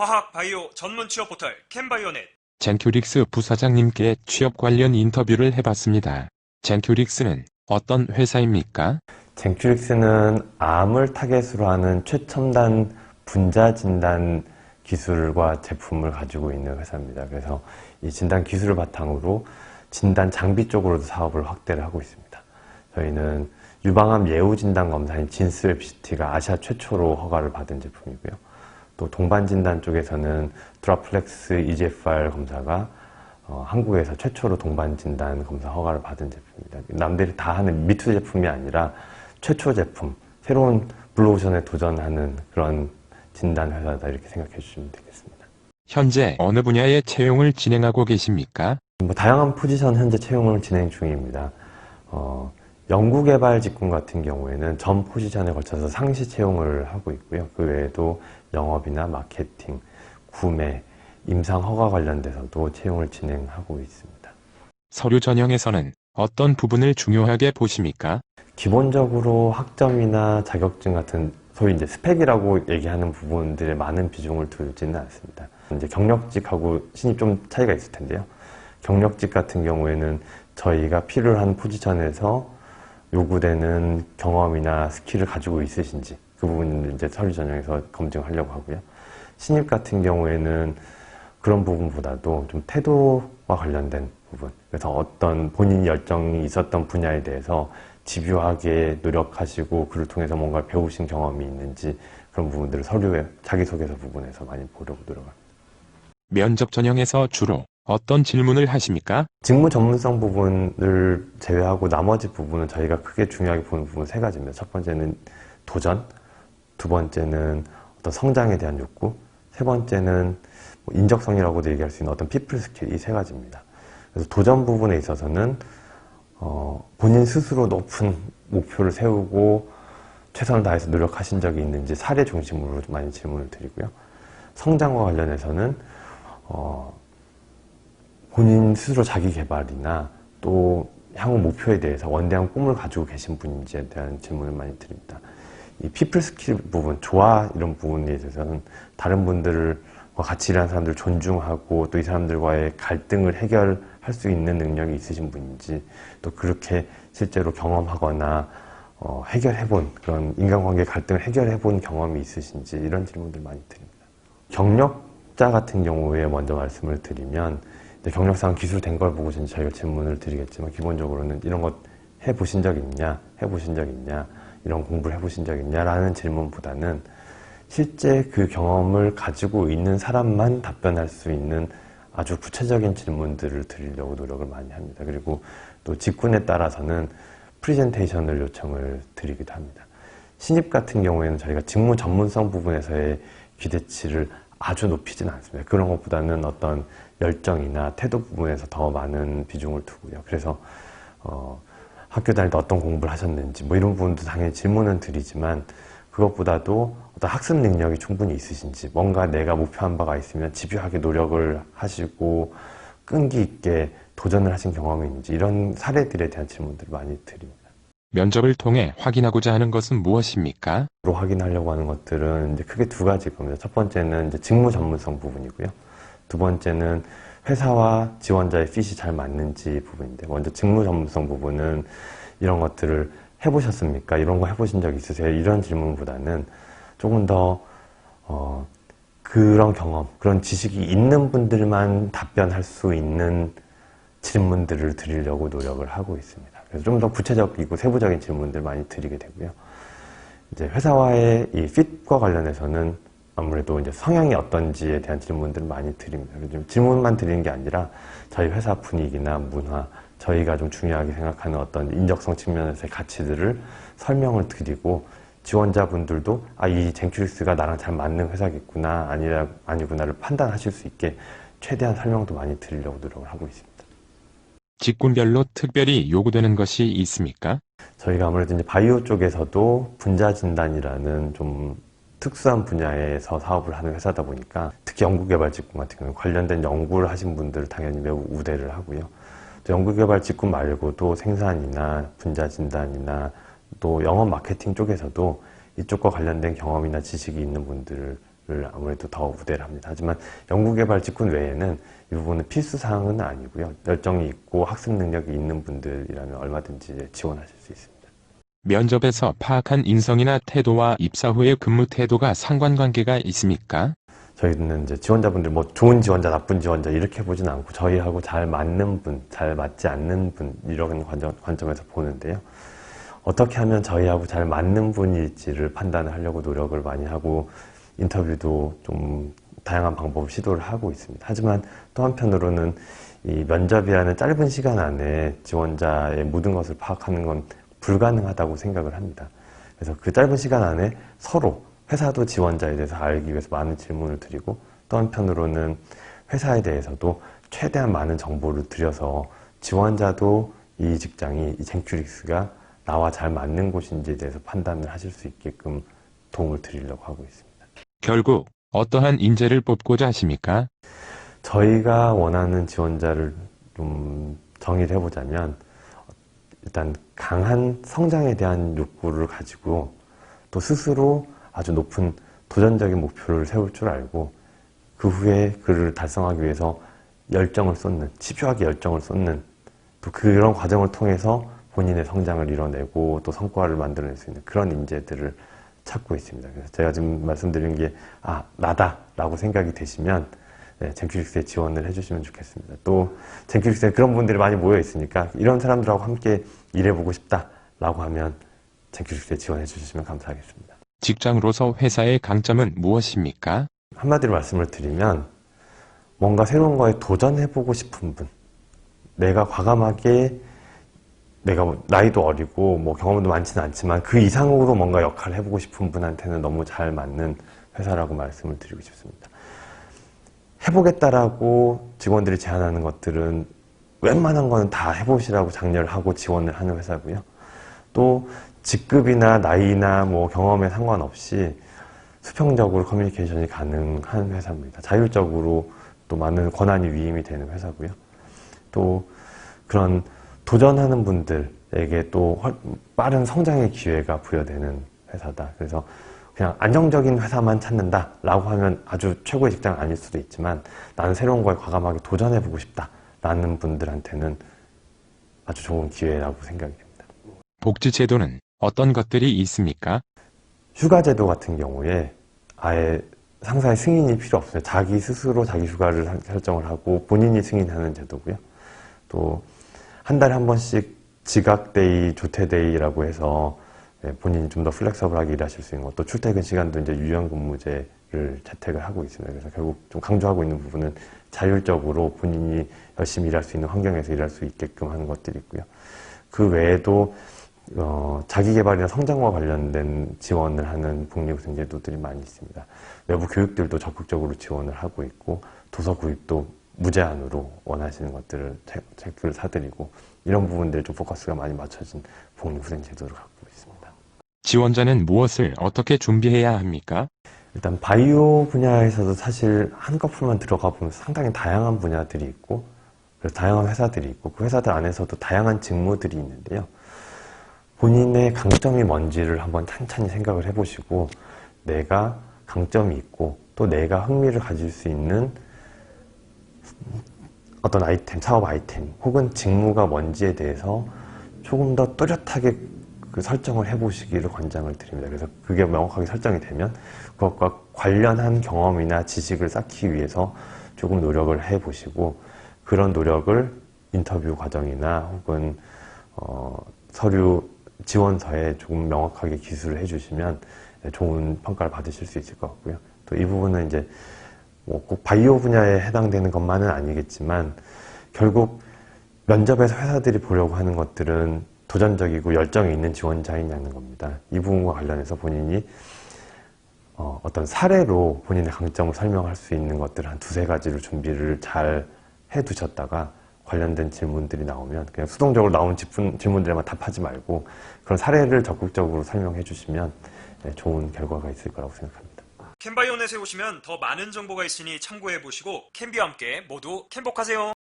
화학 바이오 전문 취업 포털 캠바이오넷 젠큐릭스 부사장님께 취업 관련 인터뷰를 해봤습니다. 젠큐릭스는 어떤 회사입니까? 젠큐릭스는 암을 타겟으로 하는 최첨단 분자 진단 기술과 제품을 가지고 있는 회사입니다. 그래서 이 진단 기술을 바탕으로 진단 장비 쪽으로도 사업을 확대를 하고 있습니다. 저희는 유방암 예후 진단 검사인 진스웹시티가 아시아 최초로 허가를 받은 제품이고요. 또 동반 진단 쪽에서는 드라플렉스 EGFR 검사가 한국에서 최초로 동반 진단 검사 허가를 받은 제품입니다. 남들이 다 하는 미투 제품이 아니라 최초 제품, 새로운 블루오션에 도전하는 그런 진단 회사다 이렇게 생각해 주시면 되겠습니다. 현재 어느 분야의 채용을 진행하고 계십니까? 다양한 포지션 현재 채용을 진행 중입니다. 연구개발 직군 같은 경우에는 전 포지션에 걸쳐서 상시 채용을 하고 있고요. 그 외에도 영업이나 마케팅, 구매, 임상 허가 관련돼서도 채용을 진행하고 있습니다. 서류 전형에서는 어떤 부분을 중요하게 보십니까? 기본적으로 학점이나 자격증 같은 소위 이제 스펙이라고 얘기하는 부분들에 많은 비중을 두지는 않습니다. 이제 경력직하고 신입 좀 차이가 있을 텐데요. 경력직 같은 경우에는 저희가 필요한 포지션에서 요구되는 경험이나 스킬을 가지고 있으신지 그 부분을 이제 서류 전형에서 검증하려고 하고요. 신입 같은 경우에는 그런 부분보다도 좀 태도와 관련된 부분, 그래서 어떤 본인이 열정이 있었던 분야에 대해서 집요하게 노력하시고 그를 통해서 뭔가 배우신 경험이 있는지 그런 부분들을 서류에 자기소개서 부분에서 많이 보려고 노력합니다. 면접 전형에서 주로 어떤 질문을 하십니까? 직무 전문성 부분을 제외하고 나머지 부분은 저희가 크게 중요하게 보는 부분 세 가지입니다. 첫 번째는 도전, 두 번째는 어떤 성장에 대한 욕구, 세 번째는 인적성이라고도 얘기할 수 있는 어떤 피플 스킬, 이 세 가지입니다. 그래서 도전 부분에 있어서는 본인 스스로 높은 목표를 세우고 최선을 다해서 노력하신 적이 있는지 사례 중심으로 좀 많이 질문을 드리고요. 성장과 관련해서는 본인 스스로 자기 개발이나 또 향후 목표에 대해서 원대한 꿈을 가지고 계신 분인지에 대한 질문을 많이 드립니다. 이 피플 스킬 부분, 조화 이런 부분에 대해서는 다른 분들과 같이 일하는 사람들을 존중하고 또 이 사람들과의 갈등을 해결할 수 있는 능력이 있으신 분인지 또 그렇게 실제로 경험하거나 해결해본 그런 인간관계 갈등을 해결해본 경험이 있으신지 이런 질문들 많이 드립니다. 경력자 같은 경우에 먼저 말씀을 드리면 경력상 기술된 걸 보고 저희가 질문을 드리겠지만 기본적으로는 이런 것 해보신 적 있냐, 해보신 적 있냐, 이런 공부를 해보신 적 있냐 라는 질문보다는 실제 그 경험을 가지고 있는 사람만 답변할 수 있는 아주 구체적인 질문들을 드리려고 노력을 많이 합니다. 그리고 또 직군에 따라서는 프리젠테이션을 요청을 드리기도 합니다. 신입 같은 경우에는 저희가 직무 전문성 부분에서의 기대치를 아주 높이지는 않습니다. 그런 것보다는 어떤 열정이나 태도 부분에서 더 많은 비중을 두고요. 그래서 학교 다닐 때 어떤 공부를 하셨는지 뭐 이런 부분도 당연히 질문은 드리지만 그것보다도 어떤 학습 능력이 충분히 있으신지 뭔가 내가 목표한 바가 있으면 집요하게 노력을 하시고 끈기 있게 도전을 하신 경험이 있는지 이런 사례들에 대한 질문들을 많이 드립니다. 면접을 통해 확인하고자 하는 것은 무엇입니까? 확인하려고 하는 것들은 이제 크게 두 가지일 겁니다. 첫 번째는 이제 직무 전문성 부분이고요. 두 번째는 회사와 지원자의 핏이 잘 맞는지 부분인데 먼저 직무 전문성 부분은 이런 것들을 해보셨습니까? 이런 거 해보신 적 있으세요? 이런 질문보다는 조금 더 그런 경험, 그런 지식이 있는 분들만 답변할 수 있는 질문들을 드리려고 노력을 하고 있습니다. 그래서 좀 더 구체적이고 세부적인 질문들 많이 드리게 되고요. 이제 회사와의 이 핏과 관련해서는 아무래도 이제 성향이 어떤지에 대한 질문들을 많이 드립니다. 좀 질문만 드리는 게 아니라 저희 회사 분위기나 문화, 저희가 좀 중요하게 생각하는 어떤 인적성 측면에서의 가치들을 설명을 드리고 지원자분들도 이 젠큐릭스가 나랑 잘 맞는 회사겠구나 아니구나를 판단하실 수 있게 최대한 설명도 많이 드리려고 노력을 하고 있습니다. 직군별로 특별히 요구되는 것이 있습니까? 저희가 아무래도 이제 바이오 쪽에서도 분자 진단이라는 좀 특수한 분야에서 사업을 하는 회사다 보니까 특히 연구개발 직군 같은 경우는 관련된 연구를 하신 분들을 당연히 매우 우대를 하고요. 또 연구개발 직군 말고도 생산이나 분자 진단이나 또 영업 마케팅 쪽에서도 이쪽과 관련된 경험이나 지식이 있는 분들을 아무래도 더 우대를 합니다. 하지만 연구개발 직군 외에는 이 부분은 필수사항은 아니고요. 열정이 있고 학습 능력이 있는 분들이라면 얼마든지 지원하실 수 있습니다. 면접에서 파악한 인성이나 태도와 입사 후의 근무 태도가 상관관계가 있습니까? 저희는 이제 지원자분들 뭐 좋은 지원자, 나쁜 지원자 이렇게 보진 않고 저희하고 잘 맞는 분, 잘 맞지 않는 분 이런 관점에서 보는데요. 어떻게 하면 저희하고 잘 맞는 분일지를 판단을 하려고 노력을 많이 하고 인터뷰도 좀 다양한 방법을 시도를 하고 있습니다. 하지만 또 한편으로는 이 면접이라는 짧은 시간 안에 지원자의 모든 것을 파악하는 건 불가능하다고 생각을 합니다. 그래서 그 짧은 시간 안에 서로 회사도 지원자에 대해서 알기 위해서 많은 질문을 드리고 또 한편으로는 회사에 대해서도 최대한 많은 정보를 드려서 지원자도 이 직장이, 이 젠큐릭스가 나와 잘 맞는 곳인지에 대해서 판단을 하실 수 있게끔 도움을 드리려고 하고 있습니다. 결국 어떠한 인재를 뽑고자 하십니까? 저희가 원하는 지원자를 좀 정의를 해보자면 일단 강한 성장에 대한 욕구를 가지고 또 스스로 아주 높은 도전적인 목표를 세울 줄 알고 그 후에 그를 달성하기 위해서 열정을 쏟는, 집요하게 열정을 쏟는 또 그런 과정을 통해서 본인의 성장을 이뤄내고 또 성과를 만들어낼 수 있는 그런 인재들을 찾고 있습니다. 그래서 제가 지금 말씀드린 게 나다라고 생각이 되시면 젠큐릭스에 지원을 해주시면 좋겠습니다. 또 젠큐릭스에 그런 분들이 많이 모여 있으니까 이런 사람들하고 함께 일해보고 싶다라고 하면 젠큐릭스에 지원해 주시면 감사하겠습니다. 직장으로서 회사의 강점은 무엇입니까? 한마디로 말씀을 드리면 뭔가 새로운 거에 도전해보고 싶은 분, 내가 과감하게 내가 나이도 어리고 뭐 경험도 많지는 않지만 그 이상으로 뭔가 역할을 해보고 싶은 분한테는 너무 잘 맞는 회사라고 말씀을 드리고 싶습니다. 해보겠다라고 직원들이 제안하는 것들은 웬만한 거는 다 해보시라고 장려를 하고 지원을 하는 회사고요. 또 직급이나 나이나 뭐 경험에 상관없이 수평적으로 커뮤니케이션이 가능한 회사입니다. 자율적으로 또 많은 권한이 위임이 되는 회사고요. 또 그런 도전하는 분들에게 또 빠른 성장의 기회가 부여되는 회사다. 그래서 그냥 안정적인 회사만 찾는다라고 하면 아주 최고의 직장 아닐 수도 있지만 나는 새로운 거에 과감하게 도전해보고 싶다라는 분들한테는 아주 좋은 기회라고 생각이 됩니다. 복지제도는 어떤 것들이 있습니까? 휴가제도 같은 경우에 아예 상사의 승인이 필요 없어요. 자기 스스로 자기 휴가를 설정을 하고 본인이 승인하는 제도고요. 또 한 달에 한 번씩 지각데이, 조퇴데이라고 해서 본인이 좀 더 플렉서블하게 일하실 수 있는 것도 출퇴근 시간도 이제 유연근무제를 채택을 하고 있습니다. 그래서 결국 좀 강조하고 있는 부분은 자율적으로 본인이 열심히 일할 수 있는 환경에서 일할 수 있게끔 하는 것들이 있고요. 그 외에도 자기개발이나 성장과 관련된 지원을 하는 복리후생제도들이 많이 있습니다. 외부 교육들도 적극적으로 지원을 하고 있고 도서 구입도 무제한으로 원하시는 것들을 책들을 사드리고 이런 부분들에 좀 포커스가 많이 맞춰진 복리후생제도를 갖고 있습니다. 지원자는 무엇을 어떻게 준비해야 합니까? 일단 바이오 분야에서도 사실 한꺼풀만 들어가 보면 상당히 다양한 분야들이 있고 그래서 다양한 회사들이 있고 그 회사들 안에서도 다양한 직무들이 있는데요. 본인의 강점이 뭔지를 한번 찬찬히 생각을 해보시고 내가 강점이 있고 또 내가 흥미를 가질 수 있는 어떤 아이템, 사업 아이템 혹은 직무가 뭔지에 대해서 조금 더 뚜렷하게 설정을 해보시기를 권장을 드립니다. 그래서 그게 명확하게 설정이 되면 그것과 관련한 경험이나 지식을 쌓기 위해서 조금 노력을 해보시고 그런 노력을 인터뷰 과정이나 혹은 서류 지원서에 조금 명확하게 기술을 해주시면 좋은 평가를 받으실 수 있을 것 같고요. 또 이 부분은 이제 뭐 꼭 바이오 분야에 해당되는 것만은 아니겠지만 결국 면접에서 회사들이 보려고 하는 것들은 도전적이고 열정이 있는 지원자이냐는 겁니다. 이 부분과 관련해서 본인이 어떤 사례로 본인의 강점을 설명할 수 있는 것들 한 두세 가지를 준비를 잘 해두셨다가 관련된 질문들이 나오면 그냥 수동적으로 나온 질문들에만 답하지 말고 그런 사례를 적극적으로 설명해 주시면 좋은 결과가 있을 거라고 생각합니다. 캔바이오넷에 오시면 더 많은 정보가 있으니 참고해보시고 캔비와 함께 모두 행복하세요.